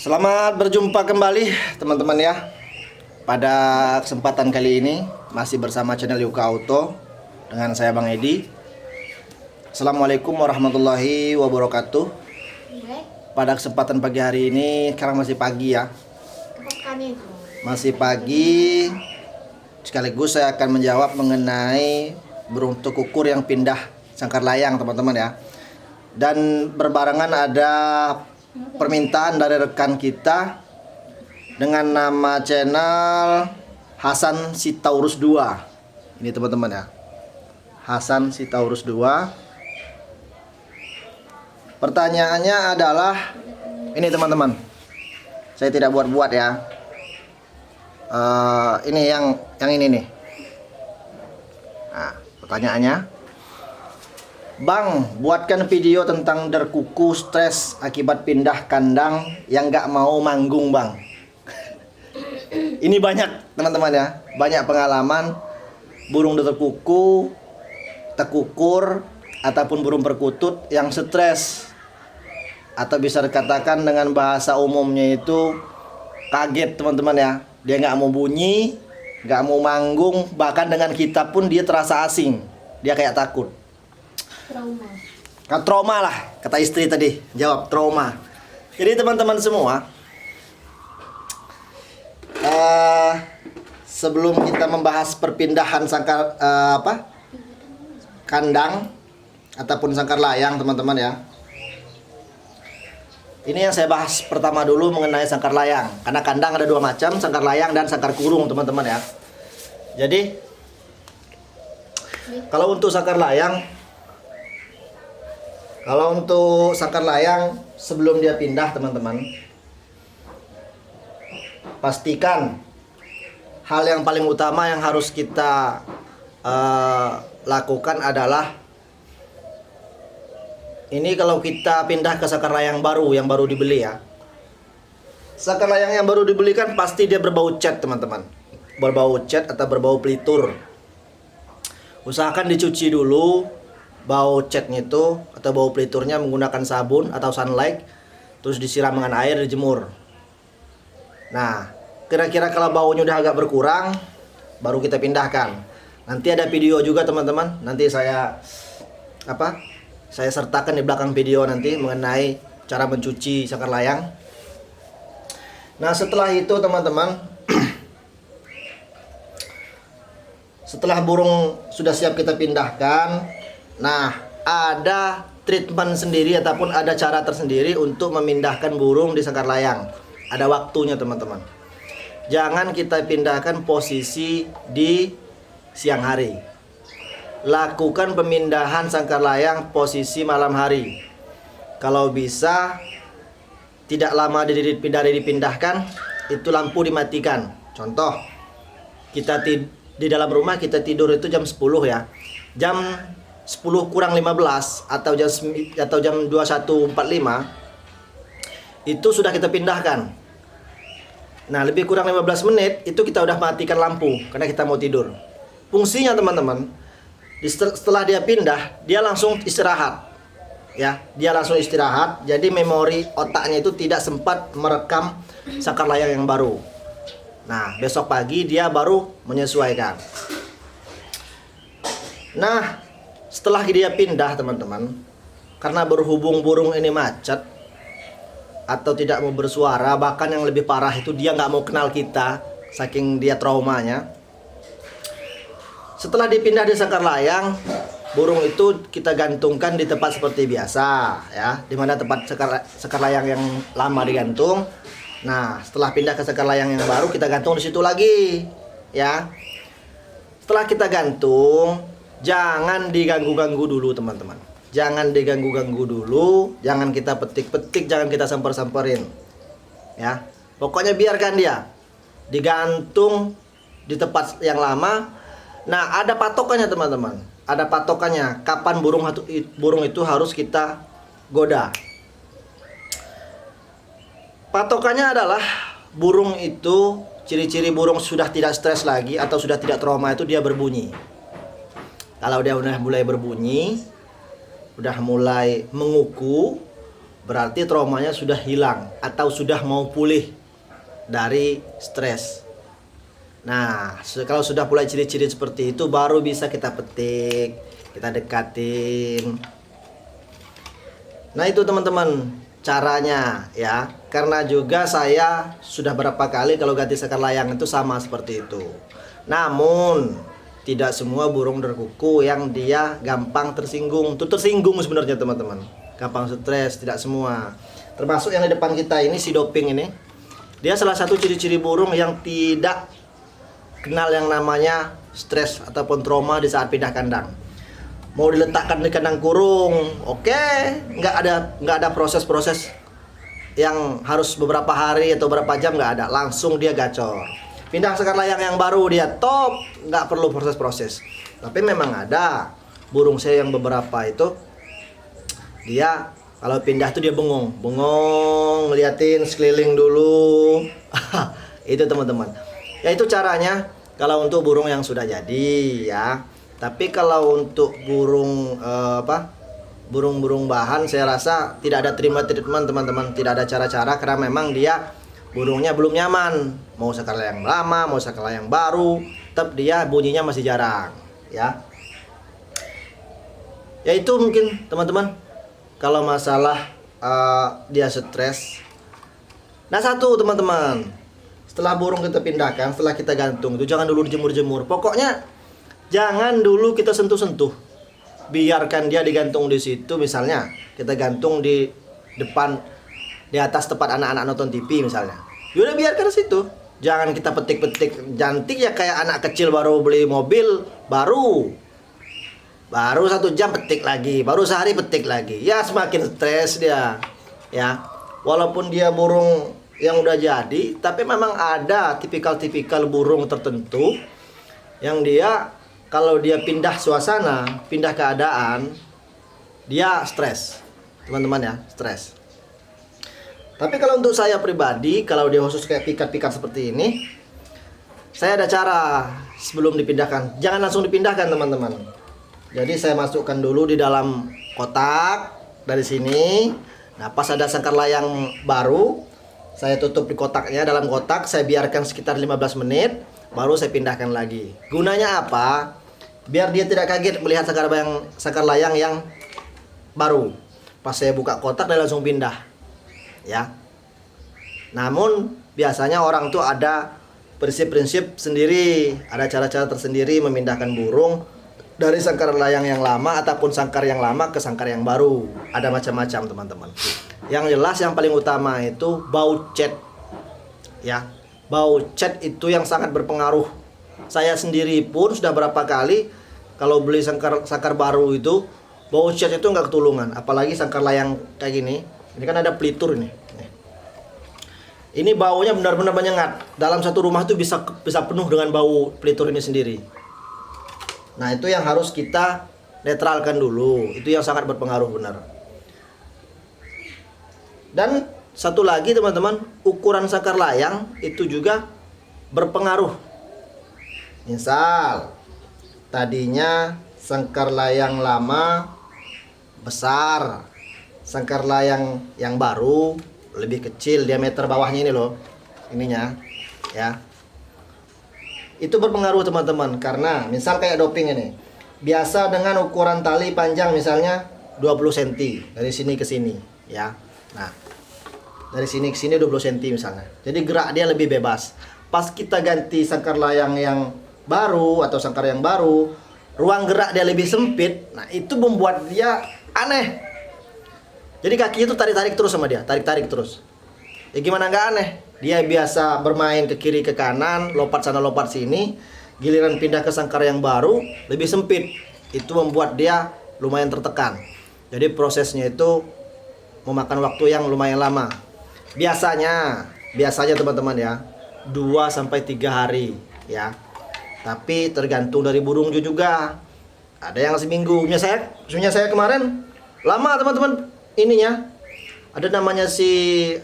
Selamat berjumpa kembali teman-teman ya. Pada kesempatan kali ini masih bersama channel Yuka Auto dengan saya Bang Edi. Assalamualaikum warahmatullahi wabarakatuh. Pada kesempatan pagi hari ini, sekarang masih pagi ya. Masih pagi. Sekaligus saya akan menjawab mengenai burung tekukur yang pindah sangkar layang teman-teman ya. Dan berbarengan ada permintaan dari rekan kita dengan nama channel Hasan Sitaurus 2. Ini teman-teman ya, Hasan Sitaurus 2. Pertanyaannya adalah ini teman-teman, saya tidak buat-buat ya. Ini yang ini nih. Nah, pertanyaannya, Bang, buatkan video tentang derkuku stres akibat pindah kandang yang gak mau manggung, Bang. Ini banyak teman-teman ya, banyak pengalaman burung derkuku, tekukur, ataupun burung perkutut yang stres. Atau bisa dikatakan dengan bahasa umumnya itu kaget teman-teman ya. Dia gak mau bunyi, gak mau manggung, bahkan dengan kita pun dia terasa asing. Dia kayak takut. Trauma lah, kata istri tadi, jawab trauma. Jadi teman-teman semua, sebelum kita membahas perpindahan sangkar kandang ataupun sangkar layang teman-teman ya, ini yang saya bahas pertama dulu mengenai sangkar layang. Karena kandang ada dua macam, sangkar layang dan sangkar kurung teman-teman ya. Jadi kalau untuk sangkar layang, sebelum dia pindah teman-teman, pastikan hal yang paling utama yang harus kita lakukan adalah ini. Kalau kita pindah ke sangkar layang baru yang baru dibeli ya, sangkar layang yang baru dibeli kan pasti dia berbau cat teman-teman, berbau cat atau berbau pelitur. Usahakan dicuci dulu bau catnya itu atau bau peliturnya menggunakan sabun atau sunlight, terus disiram dengan air, dijemur. Nah, kira-kira kalau baunya udah agak berkurang, baru kita pindahkan. Nanti ada video juga teman-teman, nanti saya sertakan di belakang video nanti mengenai cara mencuci sangkar layang. Nah, setelah itu teman-teman, setelah burung sudah siap kita pindahkan, nah, ada treatment sendiri ataupun ada cara tersendiri untuk memindahkan burung di sangkar layang. Ada waktunya teman-teman. Jangan kita pindahkan posisi di siang hari. Lakukan pemindahan sangkar layang posisi malam hari. Kalau bisa tidak lama dari dipindahkan, itu lampu dimatikan. Contoh, kita di dalam rumah kita tidur itu jam 10 ya. Jam 10 kurang 15 atau jam 21.45 itu sudah kita pindahkan. Nah, lebih kurang 15 menit itu kita udah matikan lampu karena kita mau tidur. Fungsinya teman-teman, setelah dia pindah, dia langsung istirahat. Ya, dia langsung istirahat. Jadi memori otaknya itu tidak sempat merekam sangkar layang yang baru. Nah, besok pagi dia baru menyesuaikan. Nah, setelah dia pindah teman-teman, karena berhubung burung ini macet atau tidak mau bersuara, bahkan yang lebih parah itu dia nggak mau kenal kita, saking dia traumanya. Setelah dipindah di sangkar layang, burung itu kita gantungkan di tempat seperti biasa ya, dimana tempat sangkar layang yang lama digantung. Nah, setelah pindah ke sangkar layang yang baru, kita gantung di situ lagi ya. Setelah kita gantung, jangan diganggu-ganggu dulu teman-teman. Jangan diganggu-ganggu dulu, jangan kita petik-petik, jangan kita samper-samperin. Ya. Pokoknya biarkan dia digantung di tempat yang lama. Nah, ada patokannya teman-teman. Ada patokannya kapan burung itu harus kita goda. Patokannya adalah burung itu, ciri-ciri burung sudah tidak stres lagi atau sudah tidak trauma itu dia berbunyi. Kalau dia udah mulai berbunyi, udah mulai menguku, berarti traumanya sudah hilang atau sudah mau pulih dari stres. Nah, kalau sudah mulai ciri-ciri seperti itu baru bisa kita petik, kita dekatin. Nah, itu teman-teman caranya ya. Karena juga saya sudah berapa kali kalau ganti sakar layang itu sama seperti itu. Namun tidak semua burung derkuku yang dia gampang tersinggung. Itu tersinggung sebenarnya teman-teman. Gampang stres, tidak semua. Termasuk yang di depan kita ini, si doping ini. Dia salah satu ciri-ciri burung yang tidak kenal yang namanya stres ataupun trauma di saat pindah kandang. Mau diletakkan di kandang kurung, oke, nggak ada proses-proses yang harus beberapa hari atau beberapa jam, nggak ada, langsung dia gacor. Pindah sakar layang yang baru dia top, nggak perlu proses-proses. Tapi memang ada burung saya yang beberapa itu dia kalau pindah tuh dia bengong, ngeliatin sekeliling dulu. Itu teman-teman. Ya itu caranya kalau untuk burung yang sudah jadi ya. Tapi kalau untuk burung burung-burung bahan saya rasa tidak ada treatment teman-teman, tidak ada cara-cara karena memang dia burungnya belum nyaman. Mau sakar layang lama, mau sakar layang baru, tetap dia bunyinya masih jarang ya. Ya itu mungkin teman-teman kalau masalah dia stres. Nah, satu teman-teman, setelah burung kita pindahkan, setelah kita gantung itu jangan dulu dijemur-jemur. Pokoknya jangan dulu kita sentuh-sentuh. Biarkan dia digantung di situ, misalnya kita gantung di depan, di atas tempat anak-anak nonton TV misalnya. Yaudah biarkan di situ. Jangan kita petik-petik. Cantik ya kayak anak kecil baru beli mobil baru 1 jam petik lagi, baru sehari petik lagi. Ya semakin stres dia. Ya. Walaupun dia burung yang udah jadi, tapi memang ada tipikal-tipikal burung tertentu yang dia kalau dia pindah suasana, pindah keadaan, dia stres. Teman-teman ya, stres. Tapi kalau untuk saya pribadi, kalau dia khusus kayak pikat-pikat seperti ini, saya ada cara sebelum dipindahkan. Jangan langsung dipindahkan teman-teman. Jadi saya masukkan dulu di dalam kotak dari sini. Nah, pas ada sakar layang baru, saya tutup di kotaknya, dalam kotak saya biarkan sekitar 15 menit, baru saya pindahkan lagi. Gunanya apa? Biar dia tidak kaget melihat sakar layang yang baru. Pas saya buka kotak dia langsung pindah. Ya. Namun biasanya orang tuh ada prinsip-prinsip sendiri, ada cara-cara tersendiri memindahkan burung dari sangkar layang yang lama ataupun sangkar yang lama ke sangkar yang baru. Ada macam-macam teman-teman. Yang jelas yang paling utama itu bau cat. Ya, bau cat itu yang sangat berpengaruh. Saya sendiri pun sudah berapa kali kalau beli sangkar baru itu bau cat itu nggak ketulungan. Apalagi sangkar layang kayak gini. Ini kan ada pelitur ini. Ini baunya benar-benar menyengat. Dalam satu rumah itu bisa penuh dengan bau pelitur ini sendiri. Nah, itu yang harus kita netralkan dulu. Itu yang sangat berpengaruh benar. Dan satu lagi teman-teman, ukuran sakar layang itu juga berpengaruh. Misal tadinya sangkar layang lama besar, sangkar layang yang baru lebih kecil, diameter bawahnya ini loh, ininya ya. Itu berpengaruh teman-teman, karena misal kayak doping ini biasa dengan ukuran tali panjang misalnya 20 cm dari sini ke sini ya. Nah, dari sini ke sini 20 cm misalnya. Jadi gerak dia lebih bebas. Pas kita ganti sangkar layang yang baru atau sangkar yang baru, ruang gerak dia lebih sempit. Nah, itu membuat dia aneh. Jadi kaki itu tarik-tarik terus sama dia, tarik-tarik terus. Ya gimana nggak aneh? Dia biasa bermain ke kiri ke kanan, lompat sana lompat sini. Giliran pindah ke sangkar yang baru, lebih sempit. Itu membuat dia lumayan tertekan. Jadi prosesnya itu memakan waktu yang lumayan lama. Biasanya teman-teman ya, 2 sampai 3 hari ya. Tapi tergantung dari burung juga. Ada yang seminggu. Sebenarnya saya kemarin lama teman-teman ininya. Ada namanya si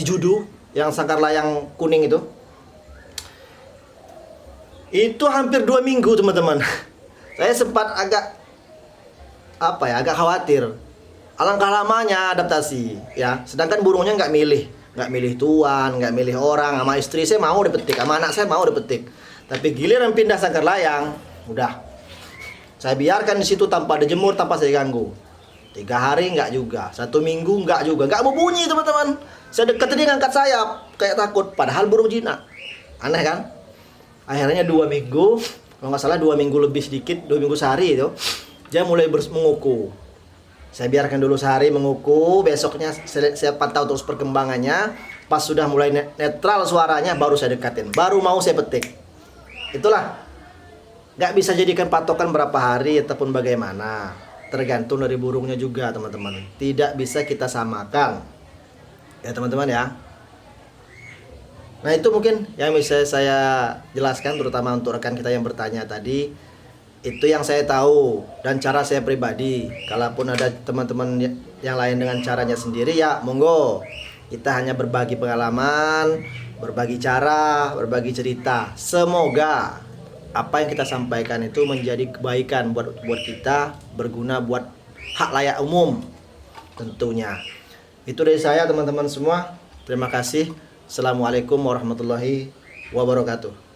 judu yang sangkar layang kuning itu. Itu hampir 2 minggu teman-teman. Saya sempat agak khawatir. alangkah lamanya adaptasi ya. Sedangkan burungnya nggak milih tuan, nggak milih orang. Sama istri saya mau dipetik, sama anak saya mau dipetik. Tapi giliran pindah sangkar layang, udah saya biarkan di situ tanpa dijemur, tanpa saya ganggu. 3 hari nggak juga, 1 minggu nggak juga, nggak mau bunyi teman-teman. Saya dekat dia ngangkat sayap, kayak takut. Padahal burung jinak, aneh kan? Akhirnya 2 minggu, kalau nggak salah 2 minggu lebih sedikit, 2 minggu sehari itu, dia mulai menguku. Saya biarkan dulu sehari menguku, besoknya saya pantau terus perkembangannya. Pas sudah mulai netral suaranya, baru saya dekatin, baru mau saya petik. Itulah, nggak bisa jadikan patokan berapa hari ataupun bagaimana. Tergantung dari burungnya juga teman-teman. Tidak bisa kita samakan, ya teman-teman ya. Nah itu mungkin yang bisa saya jelaskan, terutama untuk rekan kita yang bertanya tadi. Itu yang saya tahu dan cara saya pribadi. Kalaupun ada teman-teman yang lain dengan caranya sendiri, ya monggo. Kita hanya berbagi pengalaman, berbagi cara, berbagi cerita. Semoga apa yang kita sampaikan itu menjadi kebaikan buat kita, berguna buat hak layak umum tentunya. Itu dari saya teman-teman semua. Terima kasih. Assalamualaikum warahmatullahi wabarakatuh.